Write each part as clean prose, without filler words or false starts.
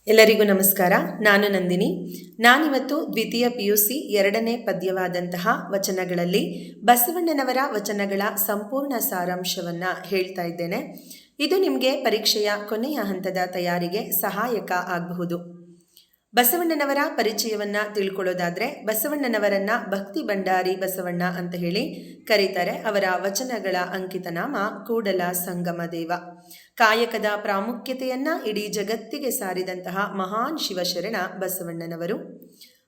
ಎಲ್ಲರಿಗೂ ನಮಸ್ಕಾರ. ನಾನು ನಂದಿನಿ. ನಾನಿವತ್ತು ದ್ವಿತೀಯ PUC 2ನೇ ಪದ್ಯವಾದಂತಹ ವಚನಗಳಲ್ಲಿ ಬಸವಣ್ಣನವರ ವಚನಗಳ ಸಂಪೂರ್ಣ ಸಾರಾಂಶವನ್ನು ಹೇಳ್ತಾ ಇದ್ದೇನೆ. ಇದು ನಿಮಗೆ ಪರೀಕ್ಷೆಯ ಕೊನೆಯ ಹಂತದ ತಯಾರಿಗೆ ಸಹಾಯಕ ಆಗಬಹುದು. ಬಸವಣ್ಣನವರ ಪರಿಚಯವನ್ನು ತಿಳ್ಕೊಳ್ಳೋದಾದರೆ, ಬಸವಣ್ಣನವರನ್ನ ಭಕ್ತಿ ಭಂಡಾರಿ ಬಸವಣ್ಣ ಅಂತ ಹೇಳಿ ಕರೀತಾರೆ. ಅವರ ವಚನಗಳ ಅಂಕಿತ ನಾಮ ಕೂಡಲ ಸಂಗಮ ದೇವ. ಕಾಯಕದ ಪ್ರಾಮುಖ್ಯತೆಯನ್ನ ಇಡೀ ಜಗತ್ತಿಗೆ ಸಾರಿದಂತಹ ಮಹಾನ್ ಶಿವಶರಣ ಬಸವಣ್ಣನವರು.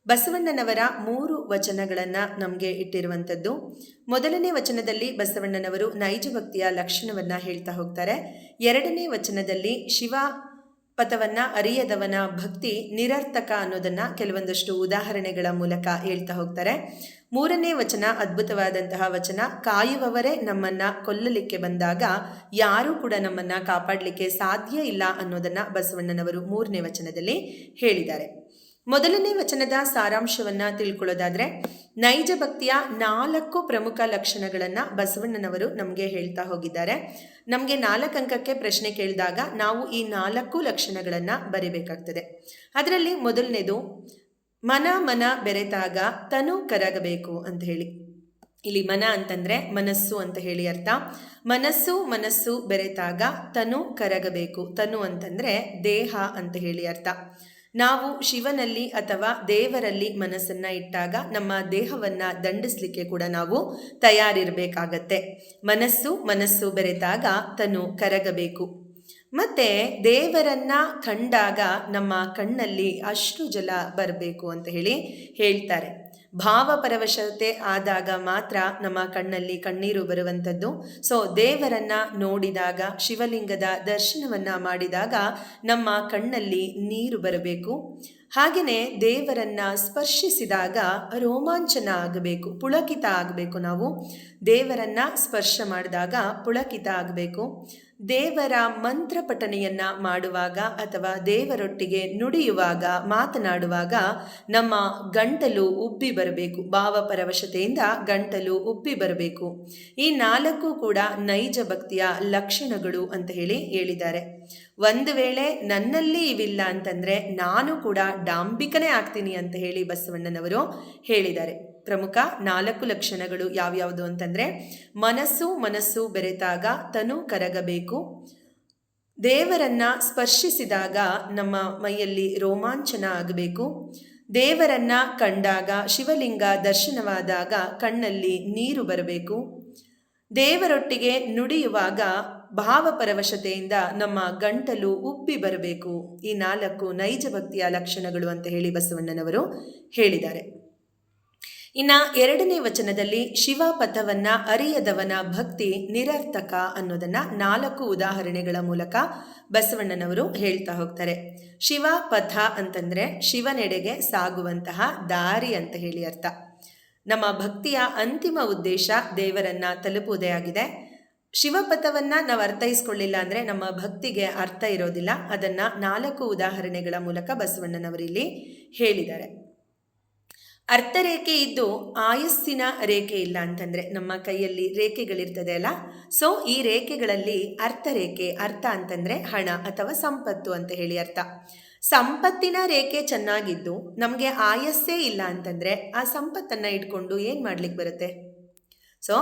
ಬಸವಣ್ಣನವರ 3 ವಚನಗಳನ್ನು ನಮಗೆ ಇಟ್ಟಿರುವಂಥದ್ದು. ಮೊದಲನೇ ವಚನದಲ್ಲಿ ಬಸವಣ್ಣನವರು ನೈಜ ಭಕ್ತಿಯ ಲಕ್ಷಣವನ್ನು ಹೇಳ್ತಾ ಹೋಗ್ತಾರೆ. 2ನೇ ವಚನದಲ್ಲಿ ಶಿವ ಪಥವನ್ನು ಅರಿಯದವನ ಭಕ್ತಿ ನಿರರ್ಥಕ ಅನ್ನೋದನ್ನು ಕೆಲವೊಂದಷ್ಟು ಉದಾಹರಣೆಗಳ ಮೂಲಕ ಹೇಳ್ತಾ ಹೋಗ್ತಾರೆ. 3ನೇ ವಚನ ಅದ್ಭುತವಾದಂತಹ ವಚನ. ಕಾಯುವವರೇ ನಮ್ಮನ್ನು ಕೊಲ್ಲಲಿಕ್ಕೆ ಬಂದಾಗ ಯಾರೂ ಕೂಡ ನಮ್ಮನ್ನು ಕಾಪಾಡಲಿಕ್ಕೆ ಸಾಧ್ಯ ಇಲ್ಲ ಅನ್ನೋದನ್ನು ಬಸವಣ್ಣನವರು 3ನೇ ವಚನದಲ್ಲಿ ಹೇಳಿದ್ದಾರೆ. ಮೊದಲನೇ ವಚನದ ಸಾರಾಂಶವನ್ನು ತಿಳ್ಕೊಳ್ಳೋದಾದರೆ, ನೈಜ ಭಕ್ತಿಯ 4 ಪ್ರಮುಖ ಲಕ್ಷಣಗಳನ್ನು ಬಸವಣ್ಣನವರು ನಮಗೆ ಹೇಳ್ತಾ ಹೋಗಿದ್ದಾರೆ. ನಮಗೆ 4 ಅಂಕಕ್ಕೆ ಪ್ರಶ್ನೆ ಕೇಳಿದಾಗ ನಾವು ಈ 4 ಲಕ್ಷಣಗಳನ್ನು ಬರಿಬೇಕಾಗ್ತದೆ. ಅದರಲ್ಲಿ ಮೊದಲನೇದು ಮನ ಬೆರೆತಾಗ ತನು ಕರಗಬೇಕು ಅಂತ ಹೇಳಿ. ಇಲ್ಲಿ ಮನ ಅಂತಂದರೆ ಮನಸ್ಸು ಅಂತ ಹೇಳಿ ಅರ್ಥ. ಮನಸ್ಸು ಬೆರೆತಾಗ ತನು ಕರಗಬೇಕು. ತನು ಅಂತಂದರೆ ದೇಹ ಅಂತ ಹೇಳಿ ಅರ್ಥ. ನಾವು ಶಿವನಲ್ಲಿ ಅಥವಾ ದೇವರಲ್ಲಿ ಮನಸ್ಸನ್ನು ಇಟ್ಟಾಗ ನಮ್ಮ ದೇಹವನ್ನು ದಂಡಿಸಲಿಕ್ಕೆ ಕೂಡ ನಾವು ತಯಾರಿರಬೇಕಾಗತ್ತೆ. ಮನಸ್ಸು ಬೆರೆತಾಗ ತನು ಕರಗಬೇಕು. ಮತ್ತು ದೇವರನ್ನ ಕಂಡಾಗ ನಮ್ಮ ಕಣ್ಣಲ್ಲಿ ಅಶ್ರು ಜಲ ಬರಬೇಕು ಅಂತ ಹೇಳಿ ಹೇಳ್ತಾರೆ. ಭಾವಪರವಶತೆ ಆದಾಗ ಮಾತ್ರ ನಮ್ಮ ಕಣ್ಣಲ್ಲಿ ಕಣ್ಣೀರು ಬರುವಂಥದ್ದು. ಸೊ ದೇವರನ್ನ ನೋಡಿದಾಗ, ಶಿವಲಿಂಗದ ದರ್ಶನವನ್ನು ಮಾಡಿದಾಗ ನಮ್ಮ ಕಣ್ಣಲ್ಲಿ ನೀರು ಬರಬೇಕು. ಹಾಗೆಯೇ ದೇವರನ್ನ ಸ್ಪರ್ಶಿಸಿದಾಗ ರೋಮಾಂಚನ ಆಗಬೇಕು, ಪುಳಕಿತ ಆಗಬೇಕು. ನಾವು ದೇವರನ್ನ ಸ್ಪರ್ಶ ಮಾಡಿದಾಗ ಪುಳಕಿತ ಆಗಬೇಕು. ದೇವರ ಮಂತ್ರ ಪಠಣೆಯನ್ನು ಮಾಡುವಾಗ ಅಥವಾ ದೇವರೊಟ್ಟಿಗೆ ನುಡಿಯುವಾಗ, ಮಾತನಾಡುವಾಗ ನಮ್ಮ ಗಂಟಲು ಉಬ್ಬಿ ಬರಬೇಕು. ಭಾವಪರವಶತೆಯಿಂದ ಗಂಟಲು ಉಬ್ಬಿ ಬರಬೇಕು. ಈ 4 ಕೂಡ ನೈಜ ಭಕ್ತಿಯ ಲಕ್ಷಣಗಳು ಅಂತ ಹೇಳಿ ಹೇಳಿದ್ದಾರೆ. ಒಂದು ವೇಳೆ ನನ್ನಲ್ಲಿ ಇವಿಲ್ಲ ಅಂತಂದರೆ ನಾನು ಕೂಡ ಡಾಂಬಿಕನೇ ಆಗ್ತೀನಿ ಅಂತ ಹೇಳಿ ಬಸವಣ್ಣನವರು ಹೇಳಿದ್ದಾರೆ. ಪ್ರಮುಖ 4 ಲಕ್ಷಣಗಳು ಯಾವ್ಯಾವುದು ಅಂತಂದರೆ, ಮನಸ್ಸು ಬೆರೆತಾಗ ತನು ಕರಗಬೇಕು. ದೇವರನ್ನ ಸ್ಪರ್ಶಿಸಿದಾಗ ನಮ್ಮ ಮೈಯಲ್ಲಿ ರೋಮಾಂಚನ ಆಗಬೇಕು. ದೇವರನ್ನ ಕಂಡಾಗ, ಶಿವಲಿಂಗ ದರ್ಶನವಾದಾಗ ಕಣ್ಣಲ್ಲಿ ನೀರು ಬರಬೇಕು. ದೇವರೊಟ್ಟಿಗೆ ನುಡಿಯುವಾಗ ಭಾವಪರವಶತೆಯಿಂದ ನಮ್ಮ ಗಂಟಲು ಉಬ್ಬಿ ಬರಬೇಕು. ಈ 4 ನೈಜ ಭಕ್ತಿಯ ಲಕ್ಷಣಗಳು ಅಂತ ಹೇಳಿ ಬಸವಣ್ಣನವರು ಹೇಳಿದ್ದಾರೆ. ಇನ್ನು 2ನೇ ವಚನದಲ್ಲಿ ಶಿವ ಪಥವನ್ನು ಅರಿಯದವನ ಭಕ್ತಿ ನಿರರ್ಥಕ ಅನ್ನೋದನ್ನು 4 ಉದಾಹರಣೆಗಳ ಮೂಲಕ ಬಸವಣ್ಣನವರು ಹೇಳ್ತಾ ಹೋಗ್ತಾರೆ. ಶಿವ ಪಥ ಅಂತಂದರೆ ಶಿವನೆಡೆಗೆ ಸಾಗುವಂತಹ ದಾರಿ ಅಂತ ಹೇಳಿ ಅರ್ಥ. ನಮ್ಮ ಭಕ್ತಿಯ ಅಂತಿಮ ಉದ್ದೇಶ ದೇವರನ್ನ ತಲುಪುವುದೇ ಆಗಿದೆ. ಶಿವಪಥವನ್ನು ನಾವು ಅರ್ಥೈಸ್ಕೊಳ್ಳಿಲ್ಲ ಅಂದರೆ ನಮ್ಮ ಭಕ್ತಿಗೆ ಅರ್ಥ ಇರೋದಿಲ್ಲ. ಅದನ್ನು 4 ಉದಾಹರಣೆಗಳ ಮೂಲಕ ಬಸವಣ್ಣನವರಿಲ್ಲಿ ಹೇಳಿದ್ದಾರೆ. ಅರ್ಥರೇಖೆ ಇದ್ದು ಆಯಸ್ಸಿನ ರೇಖೆ ಇಲ್ಲ ಅಂತಂದರೆ, ನಮ್ಮ ಕೈಯಲ್ಲಿ ರೇಖೆಗಳಿರ್ತದೆ ಅಲ್ಲ, ಸೊ ಈ ರೇಖೆಗಳಲ್ಲಿ ಅರ್ಥರೇಖೆ, ಅರ್ಥ ಅಂತಂದರೆ ಹಣ ಅಥವಾ ಸಂಪತ್ತು ಅಂತ ಹೇಳಿ ಅರ್ಥ. ಸಂಪತ್ತಿನ ರೇಖೆ ಚೆನ್ನಾಗಿದ್ದು ನಮಗೆ ಆಯಸ್ಸೇ ಇಲ್ಲ ಅಂತಂದರೆ ಆ ಸಂಪತ್ತನ್ನು ಇಟ್ಕೊಂಡು ಏನು ಮಾಡ್ಲಿಕ್ಕೆ ಬರುತ್ತೆ? ಸೊ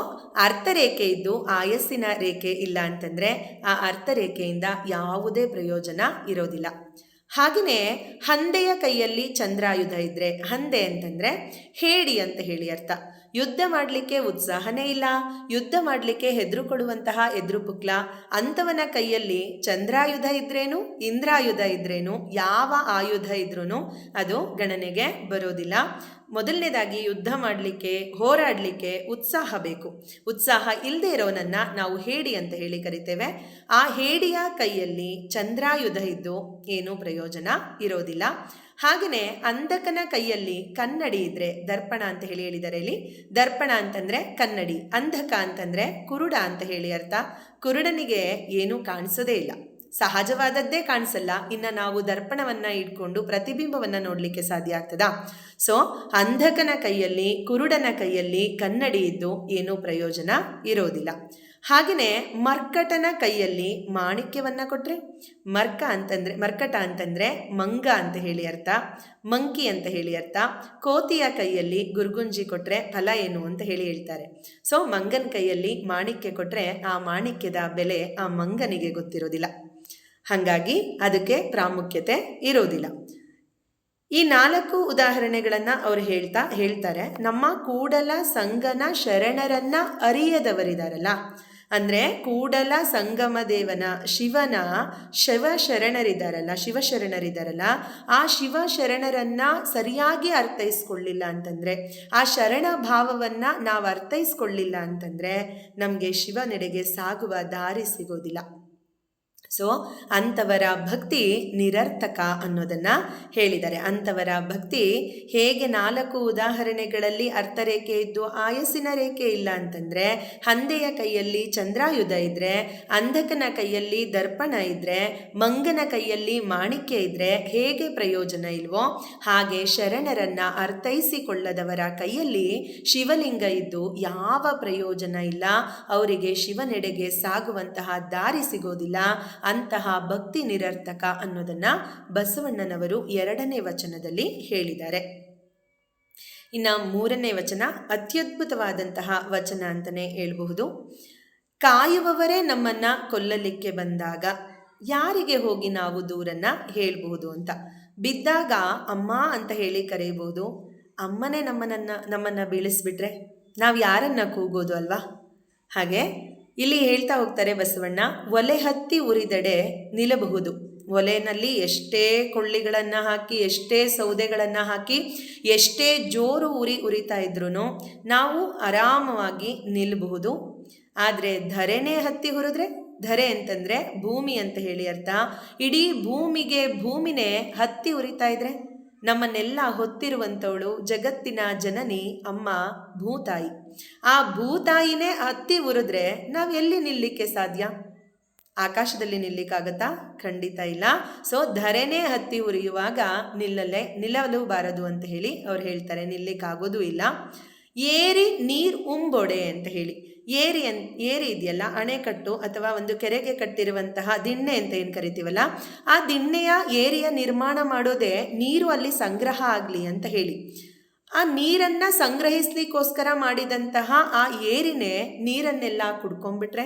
ಅರ್ಥರೇಖೆ ಇದ್ದು ಆಯಸ್ಸಿನ ರೇಖೆ ಇಲ್ಲ ಅಂತಂದರೆ ಆ ಅರ್ಥರೇಖೆಯಿಂದ ಯಾವುದೇ ಪ್ರಯೋಜನ ಇರೋದಿಲ್ಲ. ಹಾಗೆಯೇ ಹಂದೆಯ ಕೈಯಲ್ಲಿ ಚಂದ್ರಾಯುಧ ಇದ್ದರೆ, ಹಂದೆ ಅಂತಂದರೆ ಹೇಡಿ ಅಂತ ಹೇಳಿ ಅರ್ಥ. ಯುದ್ಧ ಮಾಡಲಿಕ್ಕೆ ಉತ್ಸಾಹನೇ ಇಲ್ಲ, ಯುದ್ಧ ಮಾಡಲಿಕ್ಕೆ ಹೆದರುಕೊಡುವಂತಹ ಎದುರುಪುಕ್ಲ ಅಂಥವನ ಕೈಯಲ್ಲಿ ಚಂದ್ರಾಯುಧ ಇದ್ರೇನು, ಇಂದ್ರಾಯುಧ ಇದ್ರೇನು, ಯಾವ ಆಯುಧ ಇದ್ರೂ ಅದು ಗಣನೆಗೆ ಬರೋದಿಲ್ಲ. ಮೊದಲನೇದಾಗಿ ಯುದ್ಧ ಮಾಡಲಿಕ್ಕೆ, ಹೋರಾಡಲಿಕ್ಕೆ ಉತ್ಸಾಹ ಬೇಕು. ಉತ್ಸಾಹ ಇಲ್ಲದೆ ಇರೋನನ್ನು ನಾವು ಹೇಡಿ ಅಂತ ಹೇಳಿ ಕರಿತೇವೆ. ಆ ಹೇಡಿಯ ಕೈಯಲ್ಲಿ ಚಂದ್ರಾಯುಧ ಇದ್ದು ಏನೂ ಪ್ರಯೋಜನ ಇರೋದಿಲ್ಲ. ಹಾಗೆಯೇ ಅಂಧಕನ ಕೈಯಲ್ಲಿ ಕನ್ನಡಿ ಇದ್ದರೆ, ದರ್ಪಣ ಅಂತ ಹೇಳಿ ಹೇಳಿದ್ದಾರೆ ಇಲ್ಲಿ. ದರ್ಪಣ ಅಂತಂದರೆ ಕನ್ನಡಿ, ಅಂಧಕ ಅಂತಂದರೆ ಕುರುಡ ಅಂತ ಹೇಳಿ ಅರ್ಥ. ಕುರುಡನಿಗೆ ಏನೂ ಕಾಣಿಸೋದೇ ಇಲ್ಲ, ಸಹಜವಾದದ್ದೇ ಕಾಣಿಸಲ್ಲ. ಇನ್ನು ನಾವು ದರ್ಪಣವನ್ನು ಇಟ್ಕೊಂಡು ಪ್ರತಿಬಿಂಬವನ್ನು ನೋಡಲಿಕ್ಕೆ ಸಾಧ್ಯ ಆಗ್ತದಾ? ಸೊ ಅಂಧಕನ ಕೈಯಲ್ಲಿ, ಕುರುಡನ ಕೈಯಲ್ಲಿ ಕನ್ನಡಿ ಇದ್ದು ಏನೂ ಪ್ರಯೋಜನ ಇರೋದಿಲ್ಲ. ಹಾಗೆಯೇ ಮರ್ಕಟನ ಕೈಯಲ್ಲಿ ಮಾಣಿಕ್ಯವನ್ನು ಕೊಟ್ಟರೆ, ಮರ್ಕಟ ಅಂತಂದರೆ ಮಂಗ ಅಂತ ಹೇಳಿ ಅರ್ಥ, ಮಂಕಿ ಅಂತ ಹೇಳಿ ಅರ್ಥ. ಕೋತಿಯ ಕೈಯಲ್ಲಿ ಗುರ್ಗುಂಜಿ ಕೊಟ್ಟರೆ ಫಲ ಏನು ಅಂತ ಹೇಳಿ ಹೇಳ್ತಾರೆ. ಸೊ ಮಂಗನ ಕೈಯಲ್ಲಿ ಮಾಣಿಕ್ಯ ಕೊಟ್ಟರೆ ಆ ಮಾಣಿಕ್ಯದ ಬೆಲೆ ಆ ಮಂಗನಿಗೆ ಗೊತ್ತಿರೋದಿಲ್ಲ, ಹಾಗಾಗಿ ಅದಕ್ಕೆ ಪ್ರಾಮುಖ್ಯತೆ ಇರೋದಿಲ್ಲ. ಈ 4 ಉದಾಹರಣೆಗಳನ್ನು ಅವರು ಹೇಳ್ತಾರೆ. ನಮ್ಮ ಕೂಡಲ ಸಂಗನ ಶರಣರನ್ನ ಅರಿಯದವರಿದಾರಲ್ಲ, ಅಂದರೆ ಕೂಡಲ ಸಂಗಮ ದೇವನ ಶಿವಶರಣರಿದ್ದಾರಲ್ಲ, ಆ ಶಿವಶರಣರನ್ನ ಸರಿಯಾಗಿ ಅರ್ಥೈಸ್ಕೊಳ್ಳಿಲ್ಲ ಅಂತಂದರೆ, ಆ ಶರಣ ಭಾವವನ್ನು ನಾವು ಅರ್ಥೈಸ್ಕೊಳ್ಳಿಲ್ಲ ಅಂತಂದರೆ ನಮಗೆ ಶಿವನೆಡೆಗೆ ಸಾಗುವ ದಾರಿ ಸಿಗೋದಿಲ್ಲ. ಸೊ ಅಂಥವರ ಭಕ್ತಿ ನಿರರ್ಥಕ ಅನ್ನೋದನ್ನು ಹೇಳಿದ್ದಾರೆ. ಅಂಥವರ ಭಕ್ತಿ ಹೇಗೆ 4 ಉದಾಹರಣೆಗಳಲ್ಲಿ ಅರ್ಥರೇಖೆ ಇದ್ದು ಆಯಸ್ಸಿನ ರೇಖೆ ಇಲ್ಲ ಅಂತಂದರೆ, ಹಂದೆಯ ಕೈಯಲ್ಲಿ ಚಂದ್ರಾಯುಧ ಇದ್ದರೆ, ಅಂಧಕನ ಕೈಯಲ್ಲಿ ದರ್ಪಣ ಇದ್ದರೆ, ಮಂಗನ ಕೈಯಲ್ಲಿ ಮಾಣಿಕ್ಯ ಇದ್ದರೆ ಹೇಗೆ ಪ್ರಯೋಜನ ಇಲ್ವೋ, ಹಾಗೆ ಶರಣರನ್ನು ಅರ್ಥೈಸಿಕೊಳ್ಳದವರ ಕೈಯಲ್ಲಿ ಶಿವಲಿಂಗ ಇದ್ದು ಯಾವ ಪ್ರಯೋಜನ ಇಲ್ಲ, ಅವರಿಗೆ ಶಿವನೆಡೆಗೆ ಸಾಗುವಂತಹ ದಾರಿ ಸಿಗೋದಿಲ್ಲ. ಅಂತಹ ಭಕ್ತಿ ನಿರರ್ಥಕ ಅನ್ನೋದನ್ನು ಬಸವಣ್ಣನವರು 2ನೇ ವಚನದಲ್ಲಿ ಹೇಳಿದ್ದಾರೆ. ಇನ್ನು 3ನೇ ವಚನ ಅತ್ಯದ್ಭುತವಾದಂತಹ ವಚನ ಅಂತಲೇ ಹೇಳಬಹುದು. ಕಾಯುವವರೇ ನಮ್ಮನ್ನು ಕೊಲ್ಲಲಿಕ್ಕೆ ಬಂದಾಗ ಯಾರಿಗೆ ಹೋಗಿ ನಾವು ದೂರನ್ನು ಹೇಳಬಹುದು ಅಂತ. ಬಿದ್ದಾಗ ಅಮ್ಮ ಅಂತ ಹೇಳಿ ಕರೆಯಬಹುದು, ಅಮ್ಮನೇ ನಮ್ಮನ್ನು ಬೀಳಿಸ್ಬಿಟ್ರೆ ನಾವು ಯಾರನ್ನ ಕೂಗೋದು ಅಲ್ವಾ? ಹಾಗೆ ಇಲ್ಲಿ ಹೇಳ್ತಾ ಹೋಗ್ತಾರೆ ಬಸವಣ್ಣ, ಒಲೆ ಹತ್ತಿ ಉರಿದೆಡೆ ನಿಲ್ಲಬಹುದು. ಒಲೆಯಲ್ಲಿ ಎಷ್ಟೇ ಕೊಳ್ಳಿಗಳನ್ನು ಹಾಕಿ, ಎಷ್ಟೇ ಸೌದೆಗಳನ್ನು ಹಾಕಿ, ಎಷ್ಟೇ ಜೋರು ಉರಿತಾ ಇದ್ರೂ ನಾವು ಆರಾಮವಾಗಿ ನಿಲ್ಲಬಹುದು. ಆದರೆ ಧರೆನೇ ಹತ್ತಿ ಹುರಿದ್ರೆ, ಧರೆ ಅಂತಂದರೆ ಭೂಮಿ ಅಂತ ಹೇಳಿ ಅರ್ಥ, ಇಡೀ ಭೂಮಿನೇ ಹತ್ತಿ ಉರಿತಾ ಇದ್ರೆ ನಮ್ಮನ್ನೆಲ್ಲ ಹೊತ್ತಿರುವಂಥವಳು ಜಗತ್ತಿನ ಜನನಿ ಅಮ್ಮ ಭೂತಾಯಿ. ಆ ಭೂತಾಯಿನೇ ಹತ್ತಿ ಉರಿದ್ರೆ ನಾವು ಎಲ್ಲಿ ನಿಲ್ಲಲಿಕ್ಕೆ ಸಾಧ್ಯ? ಆಕಾಶದಲ್ಲಿ ನಿಲ್ಲಕ್ಕಾಗತ್ತಾ? ಖಂಡಿತ ಇಲ್ಲ. ಸೊ ಧರೆನೇ ಹತ್ತಿ ಉರಿಯುವಾಗ ನಿಲ್ಲಲೂಬಾರದು ಅಂತ ಹೇಳಿ ಅವ್ರು ಹೇಳ್ತಾರೆ, ನಿಲ್ಲಕ್ಕಾಗೋದು ಇಲ್ಲ. ಏರಿ ನೀರು ಉಂಬೊಡೆ ಅಂತ ಹೇಳಿ, ಏರಿ ಇದೆಯಲ್ಲ, ಅಣೆಕಟ್ಟು ಅಥವಾ ಒಂದು ಕೆರೆಗೆ ಕಟ್ಟಿರುವಂತಹ ದಿಣ್ಣೆ ಅಂತ ಏನು ಕರಿತೀವಲ್ಲ, ಆ ದಿಣ್ಣೆಯ ಏರಿಯ ನಿರ್ಮಾಣ ಮಾಡೋದೇ ನೀರು ಅಲ್ಲಿ ಸಂಗ್ರಹ ಆಗಲಿ ಅಂತ ಹೇಳಿ. ಆ ನೀರನ್ನು ಸಂಗ್ರಹಿಸ್ಲಿಕ್ಕೋಸ್ಕರ ಮಾಡಿದಂತಹ ಆ ಏರಿನೇ ನೀರನ್ನೆಲ್ಲ ಕುಡ್ಕೊಂಡ್ಬಿಟ್ರೆ,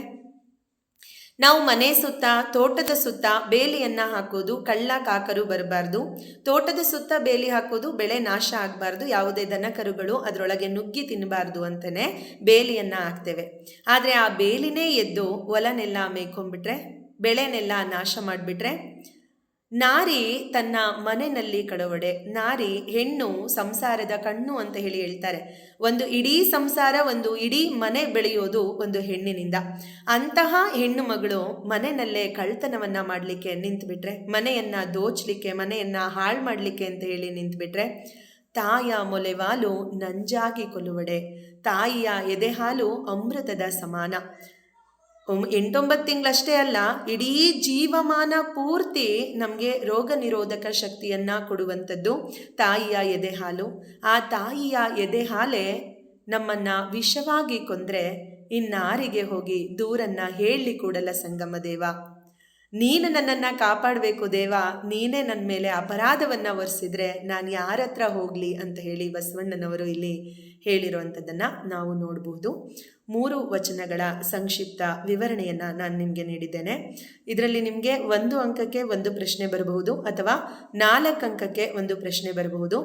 ನಾವು ಮನೆ ಸುತ್ತ, ತೋಟದ ಸುತ್ತ ಬೇಲಿಯನ್ನು ಹಾಕೋದು, ಕಳ್ಳ ಕಾಕರು ಬರಬಾರ್ದು. ತೋಟದ ಸುತ್ತ ಬೇಲಿ ಹಾಕೋದು, ಬೆಳೆ ನಾಶ ಆಗಬಾರ್ದು, ಯಾವುದೇ ದನ ಕರುಗಳು ಅದರೊಳಗೆ ನುಗ್ಗಿ ತಿನ್ನಬಾರ್ದು ಅಂತಲೇ ಬೇಲಿಯನ್ನು ಹಾಕ್ತೇವೆ. ಆದರೆ ಆ ಬೇಲಿನೇ ಎದ್ದು ಹೊಲನೆಲ್ಲ ಮೇಯ್ಕೊಂಡ್ಬಿಟ್ರೆ, ಬೆಳೆನೆಲ್ಲ ನಾಶ ಮಾಡಿಬಿಟ್ರೆ, ನಾರಿ ತನ್ನ ಮನೆಯಲ್ಲಿ ಕಡವಡೆ, ನಾರಿ ಹೆಣ್ಣು ಸಂಸಾರದ ಕಣ್ಣು ಅಂತ ಹೇಳಿ ಹೇಳ್ತಾರೆ. ಒಂದು ಇಡೀ ಸಂಸಾರ, ಒಂದು ಇಡೀ ಮನೆ ಬೆಳೆಯೋದು ಒಂದು ಹೆಣ್ಣಿನಿಂದ. ಅಂತಹ ಹೆಣ್ಣು ಮಗಳು ಮನೆಯಲ್ಲೇ ಕಳ್ತನವನ್ನು ಮಾಡಲಿಕ್ಕೆ ನಿಂತುಬಿಟ್ರೆ, ಮನೆಯನ್ನು ದೋಚಲಿಕ್ಕೆ, ಮನೆಯನ್ನು ಹಾಳು ಮಾಡಲಿಕ್ಕೆ ಅಂತ ಹೇಳಿ ನಿಂತುಬಿಟ್ರೆ, ತಾಯ ಮೊಲೆವಾಲು ನಂಜಾಗಿ ಕೊಲ್ಲುವಡೆ, ತಾಯಿಯ ಎದೆ ಹಾಲು ಅಮೃತದ ಸಮಾನ. 8-9 ತಿಂಗಳಷ್ಟೇ ಅಲ್ಲ, ಇಡೀ ಜೀವಮಾನ ಪೂರ್ತಿ ನಮಗೆ ರೋಗ ನಿರೋಧಕ ಶಕ್ತಿಯನ್ನು ಕೊಡುವಂಥದ್ದು ತಾಯಿಯ ಎದೆ ಹಾಲು. ಆ ತಾಯಿಯ ಎದೆ ಹಾಲೇ ನಮ್ಮನ್ನು ವಿಷವಾಗಿ ಕೊಂದರೆ ಇನ್ನಾರಿಗೆ ಹೋಗಿ ದೂರನ್ನು ಹೇಳಿ ಕೂಡಲ ಸಂಗಮ ದೇವ, ನೀನು ನನ್ನನ್ನು ಕಾಪಾಡಬೇಕು ದೇವ, ನೀನೇ ನನ್ನ ಮೇಲೆ ಅಪರಾಧವನ್ನು ಹೊರಿಸಿದ್ರೆ ನಾನು ಯಾರ ಹತ್ರ ಹೋಗಲಿ ಅಂತ ಹೇಳಿ ಬಸವಣ್ಣನವರು ಇಲ್ಲಿ ಹೇಳಿರುವಂಥದ್ದನ್ನು ನಾವು ನೋಡಬಹುದು. 3 ವಚನಗಳ ಸಂಕ್ಷಿಪ್ತ ವಿವರಣೆಯನ್ನು ನಾನು ನಿಮಗೆ ನೀಡಿದ್ದೇನೆ. ಇದರಲ್ಲಿ ನಿಮಗೆ 1 ಅಂಕಕ್ಕೆ 1 ಪ್ರಶ್ನೆ ಬರಬಹುದು, ಅಥವಾ 4 ಅಂಕಕ್ಕೆ 1 ಪ್ರಶ್ನೆ ಬರಬಹುದು.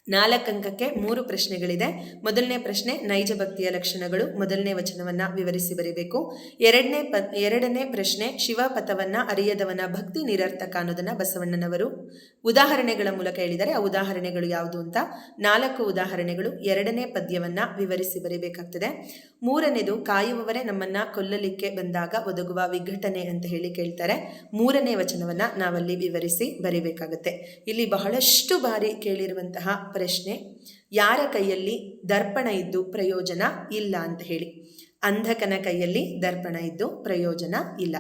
4 ಅಂಕಕ್ಕೆ 3 ಪ್ರಶ್ನೆಗಳಿದೆ. ಮೊದಲನೇ ಪ್ರಶ್ನೆ ನೈಜ ಭಕ್ತಿಯ ಲಕ್ಷಣಗಳು, ಮೊದಲನೇ ವಚನವನ್ನು ವಿವರಿಸಿ ಬರೀಬೇಕು. ಎರಡನೇ ಪ್ರಶ್ನೆ ಶಿವಪಥವನ್ನು ಅರಿಯದವನ ಭಕ್ತಿ ನಿರರ್ಥಕ ಅನ್ನೋದನ್ನು ಬಸವಣ್ಣನವರು ಉದಾಹರಣೆಗಳ ಮೂಲಕ ಹೇಳಿದ್ದಾರೆ. ಆ ಉದಾಹರಣೆಗಳು ಯಾವುದು ಅಂತ 4 ಉದಾಹರಣೆಗಳು, 2ನೇ ಪದ್ಯವನ್ನು ವಿವರಿಸಿ ಬರೀಬೇಕಾಗ್ತದೆ. 3ನೇದು ಕಾಯುವವರೇ ನಮ್ಮನ್ನು ಕೊಲ್ಲಲಿಕ್ಕೆ ಬಂದಾಗ ಒದಗುವ ವಿಘಟನೆ ಅಂತ ಹೇಳಿ ಕೇಳ್ತಾರೆ. 3ನೇ ವಚನವನ್ನು ನಾವಲ್ಲಿ ವಿವರಿಸಿ ಬರೀಬೇಕಾಗುತ್ತೆ. ಇಲ್ಲಿ ಬಹಳಷ್ಟು ಬಾರಿ ಕೇಳಿರುವಂತಹ ಪ್ರಶ್ನೆ, ಯಾರ ಕೈಯಲ್ಲಿ ದರ್ಪಣ ಇದ್ದು ಪ್ರಯೋಜನ ಇಲ್ಲ ಅಂತ ಹೇಳಿ. ಅಂಧಕನ ಕೈಯಲ್ಲಿ ದರ್ಪಣ ಇದ್ದು ಪ್ರಯೋಜನ ಇಲ್ಲ.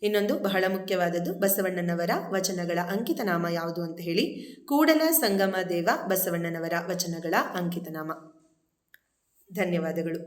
ಇನ್ನೊಂದು ಬಹಳ ಮುಖ್ಯವಾದದ್ದು, ಬಸವಣ್ಣನವರ ವಚನಗಳ ಅಂಕಿತನಾಮ ಯಾವುದು ಅಂತ ಹೇಳಿ, ಕೂಡಲ ಸಂಗಮ ದೇವ ಬಸವಣ್ಣನವರ ವಚನಗಳ ಅಂಕಿತನಾಮ. ಧನ್ಯವಾದಗಳು.